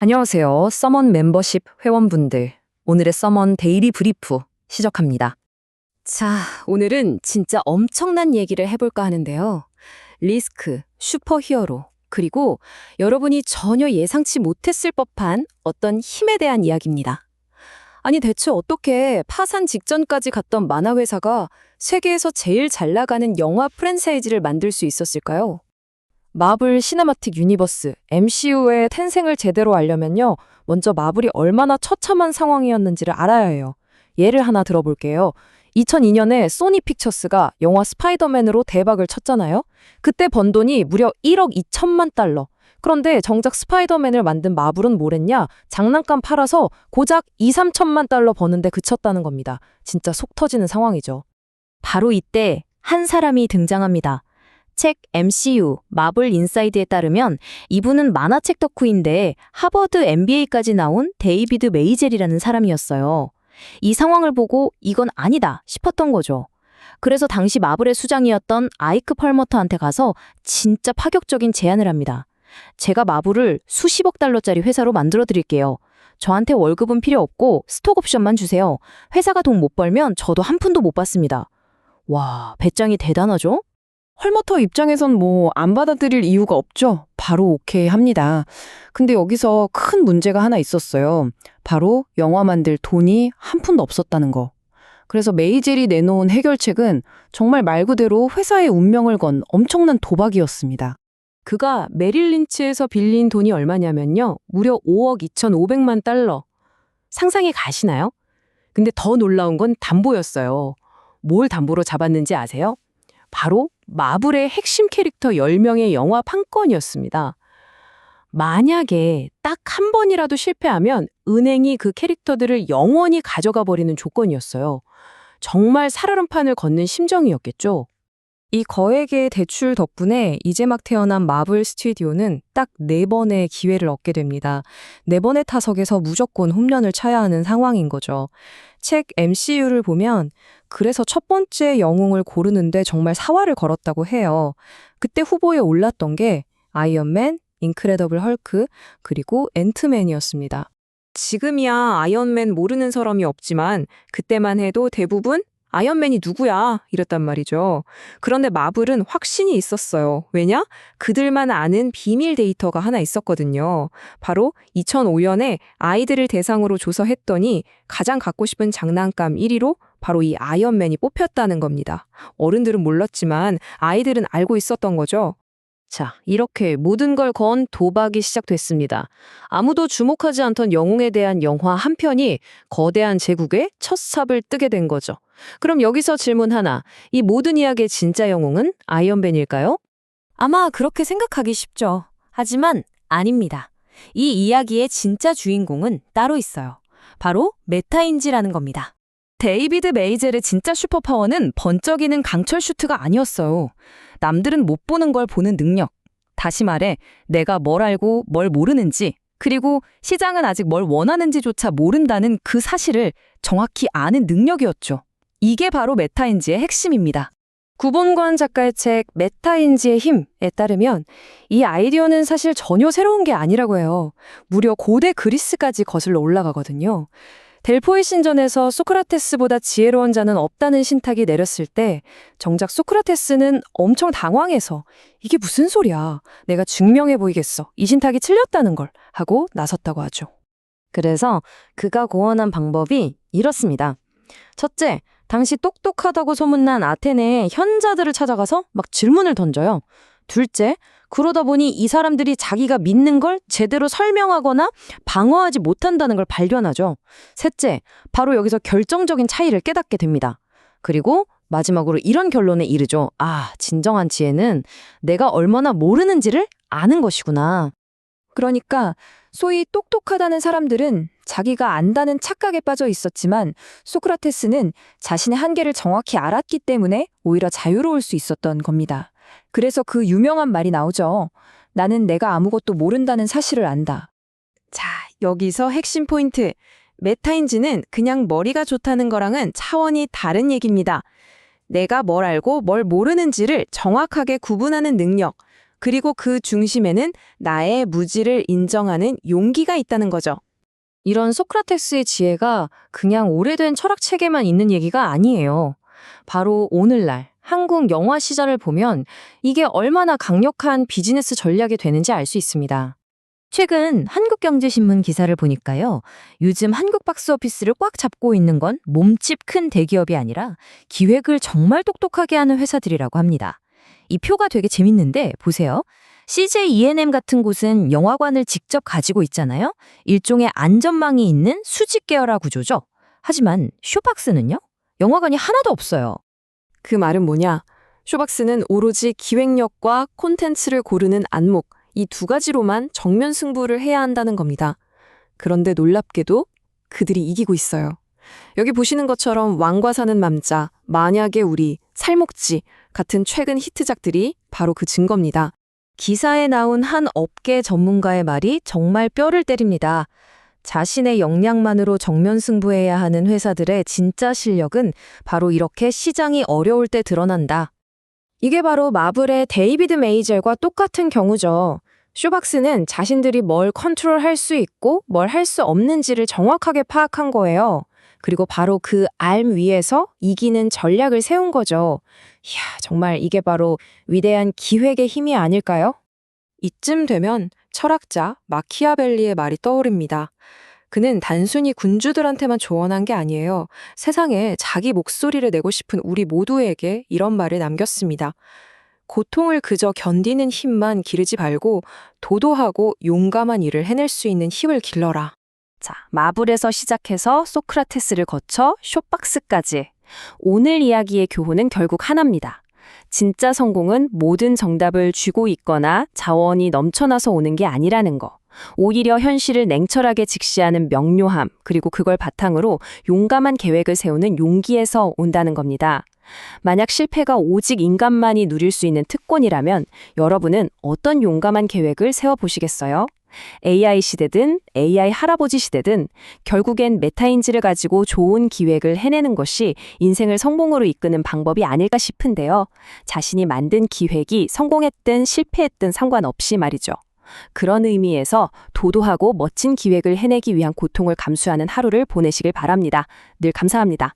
안녕하세요. 서먼 멤버십 회원분들. 오늘의 서먼 데이리 브리프 시작합니다. 자, 오늘은 진짜 엄청난 얘기를 해볼까 하는데요. 리스크, 슈퍼히어로, 그리고 여러분이 전혀 예상치 못했을 법한 어떤 힘에 대한 이야기입니다. 아니, 대체 어떻게 파산 직전까지 갔던 만화회사가 세계에서 제일 잘 나가는 영화 프랜차이즈를 만들 수 있었을까요? 마블 시네마틱 유니버스 MCU의 탄생을 제대로 알려면요. 먼저 마블이 얼마나 처참한 상황이었는지를 알아야 해요. 예를 하나 들어볼게요. 2002년에 소니 픽처스가 영화 스파이더맨으로 대박을 쳤잖아요. 그때 번 돈이 무려 1억 2천만 달러. 그런데 정작 스파이더맨을 만든 마블은 뭐랬냐? 장난감 팔아서 고작 2, 3천만 달러 버는데 그쳤다는 겁니다. 진짜 속 터지는 상황이죠. 바로 이때 한 사람이 등장합니다. 책 MCU, 마블 인사이드에 따르면 이분은 만화책 덕후인데 하버드 MBA까지 나온 데이비드 메이젤이라는 사람이었어요. 이 상황을 보고 이건 아니다 싶었던 거죠. 그래서 당시 마블의 수장이었던 아이크 펄머터한테 가서 진짜 파격적인 제안을 합니다. 제가 마블을 수십억 달러짜리 회사로 만들어 드릴게요. 저한테 월급은 필요 없고 스톡 옵션만 주세요. 회사가 돈 못 벌면 저도 한 푼도 못 받습니다. 와, 배짱이 대단하죠? 헐머터 입장에선 안 받아들일 이유가 없죠. 바로 오케이 합니다. 근데 여기서 큰 문제가 하나 있었어요. 바로 영화 만들 돈이 한 푼도 없었다는 거. 그래서 메이젤이 내놓은 해결책은 정말 말 그대로 회사의 운명을 건 엄청난 도박이었습니다. 그가 메릴 린치에서 빌린 돈이 얼마냐면요. 무려 5억 2,500만 달러. 상상이 가시나요? 근데 더 놀라운 건 담보였어요. 뭘 담보로 잡았는지 아세요? 바로 마블의 핵심 캐릭터 10명의 영화 판권이었습니다. 만약에 딱 한 번이라도 실패하면 은행이 그 캐릭터들을 영원히 가져가 버리는 조건이었어요. 정말 살얼음판을 걷는 심정이었겠죠. 이 거액의 대출 덕분에 이제 막 태어난 마블 스튜디오는 딱 4번의 기회를 얻게 됩니다. 4번의 타석에서 무조건 홈런을 쳐야 하는 상황인 거죠. 책 MCU를 보면 그래서 첫 번째 영웅을 고르는데 정말 사활을 걸었다고 해요. 그때 후보에 올랐던 게 아이언맨, 인크레더블 헐크, 그리고 앤트맨이었습니다. 지금이야 아이언맨 모르는 사람이 없지만 그때만 해도 대부분 아이언맨이 누구야? 이랬단 말이죠. 그런데 마블은 확신이 있었어요. 왜냐? 그들만 아는 비밀 데이터가 하나 있었거든요. 바로 2005년에 아이들을 대상으로 조사했더니 가장 갖고 싶은 장난감 1위로 바로 이 아이언맨이 뽑혔다는 겁니다. 어른들은 몰랐지만 아이들은 알고 있었던 거죠. 자, 이렇게 모든 걸 건 도박이 시작됐습니다. 아무도 주목하지 않던 영웅에 대한 영화 한 편이 거대한 제국의 첫 삽을 뜨게 된 거죠. 그럼 여기서 질문 하나. 이 모든 이야기의 진짜 영웅은 아이언맨일까요? 아마 그렇게 생각하기 쉽죠. 하지만 아닙니다. 이 이야기의 진짜 주인공은 따로 있어요. 바로 메타인지라는 겁니다. 데이비드 메이젤의 진짜 슈퍼파워는 번쩍이는 강철 슈트가 아니었어요. 남들은 못 보는 걸 보는 능력. 다시 말해, 내가 뭘 알고 뭘 모르는지, 그리고 시장은 아직 뭘 원하는지조차 모른다는 그 사실을 정확히 아는 능력이었죠. 이게 바로 메타인지의 핵심입니다. 구본관 작가의 책 메타인지의 힘에 따르면 이 아이디어는 사실 전혀 새로운 게 아니라고 해요. 무려 고대 그리스까지 거슬러 올라가거든요. 델포이 신전에서 소크라테스보다 지혜로운 자는 없다는 신탁이 내렸을 때 정작 소크라테스는 엄청 당황해서 이게 무슨 소리야. 내가 증명해 보이겠어. 이 신탁이 틀렸다는 걸 하고 나섰다고 하죠. 그래서 그가 고언한 방법이 이렇습니다. 첫째, 당시 똑똑하다고 소문난 아테네의 현자들을 찾아가서 막 질문을 던져요. 둘째, 그러다 보니 이 사람들이 자기가 믿는 걸 제대로 설명하거나 방어하지 못한다는 걸 발견하죠. 셋째, 바로 여기서 결정적인 차이를 깨닫게 됩니다. 그리고 마지막으로 이런 결론에 이르죠. 아, 진정한 지혜는 내가 얼마나 모르는지를 아는 것이구나. 그러니까 소위 똑똑하다는 사람들은 자기가 안다는 착각에 빠져 있었지만 소크라테스는 자신의 한계를 정확히 알았기 때문에 오히려 자유로울 수 있었던 겁니다. 그래서 그 유명한 말이 나오죠. 나는 내가 아무것도 모른다는 사실을 안다. 자, 여기서 핵심 포인트. 메타인지는 그냥 머리가 좋다는 거랑은 차원이 다른 얘기입니다. 내가 뭘 알고 뭘 모르는지를 정확하게 구분하는 능력. 그리고 그 중심에는 나의 무지를 인정하는 용기가 있다는 거죠. 이런 소크라테스의 지혜가 그냥 오래된 철학 책에만 있는 얘기가 아니에요. 바로 오늘날 한국 영화 시장을 보면 이게 얼마나 강력한 비즈니스 전략이 되는지 알 수 있습니다. 최근 한국경제신문 기사를 보니까요. 요즘 한국 박스오피스를 꽉 잡고 있는 건 몸집 큰 대기업이 아니라 기획을 정말 똑똑하게 하는 회사들이라고 합니다. 이 표가 되게 재밌는데 보세요. CJ ENM 같은 곳은 영화관을 직접 가지고 있잖아요. 일종의 안전망이 있는 수직 계열화 구조죠. 하지만 쇼박스는요? 영화관이 하나도 없어요. 그 말은 뭐냐? 쇼박스는 오로지 기획력과 콘텐츠를 고르는 안목, 이 두 가지로만 정면 승부를 해야 한다는 겁니다. 그런데 놀랍게도 그들이 이기고 있어요. 여기 보시는 것처럼 왕과 사는 맘자, 만약에 우리, 살목지 같은 최근 히트작들이 바로 그 증거입니다. 기사에 나온 한 업계 전문가의 말이 정말 뼈를 때립니다. 자신의 역량만으로 정면 승부해야 하는 회사들의 진짜 실력은 바로 이렇게 시장이 어려울 때 드러난다. 이게 바로 마블의 데이비드 메이젤과 똑같은 경우죠. 쇼박스는 자신들이 뭘 컨트롤할 수 있고 뭘 할 수 없는지를 정확하게 파악한 거예요. 그리고 바로 그 알 위에서 이기는 전략을 세운 거죠. 이야, 정말 이게 바로 위대한 기획의 힘이 아닐까요? 이쯤 되면 철학자 마키아벨리의 말이 떠오릅니다. 그는 단순히 군주들한테만 조언한 게 아니에요. 세상에 자기 목소리를 내고 싶은 우리 모두에게 이런 말을 남겼습니다. 고통을 그저 견디는 힘만 기르지 말고 도도하고 용감한 일을 해낼 수 있는 힘을 길러라. 자, 마블에서 시작해서 소크라테스를 거쳐 쇼박스까지. 오늘 이야기의 교훈은 결국 하나입니다. 진짜 성공은 모든 정답을 쥐고 있거나 자원이 넘쳐나서 오는 게 아니라는 거. 오히려 현실을 냉철하게 직시하는 명료함, 그리고 그걸 바탕으로 용감한 계획을 세우는 용기에서 온다는 겁니다. 만약 실패가 오직 인간만이 누릴 수 있는 특권이라면 여러분은 어떤 용감한 계획을 세워보시겠어요? AI 시대든 AI 할아버지 시대든 결국엔 메타인지를 가지고 좋은 기획을 해내는 것이 인생을 성공으로 이끄는 방법이 아닐까 싶은데요. 자신이 만든 기획이 성공했든 실패했든 상관없이 말이죠. 그런 의미에서 도도하고 멋진 기획을 해내기 위한 고통을 감수하는 하루를 보내시길 바랍니다. 늘 감사합니다.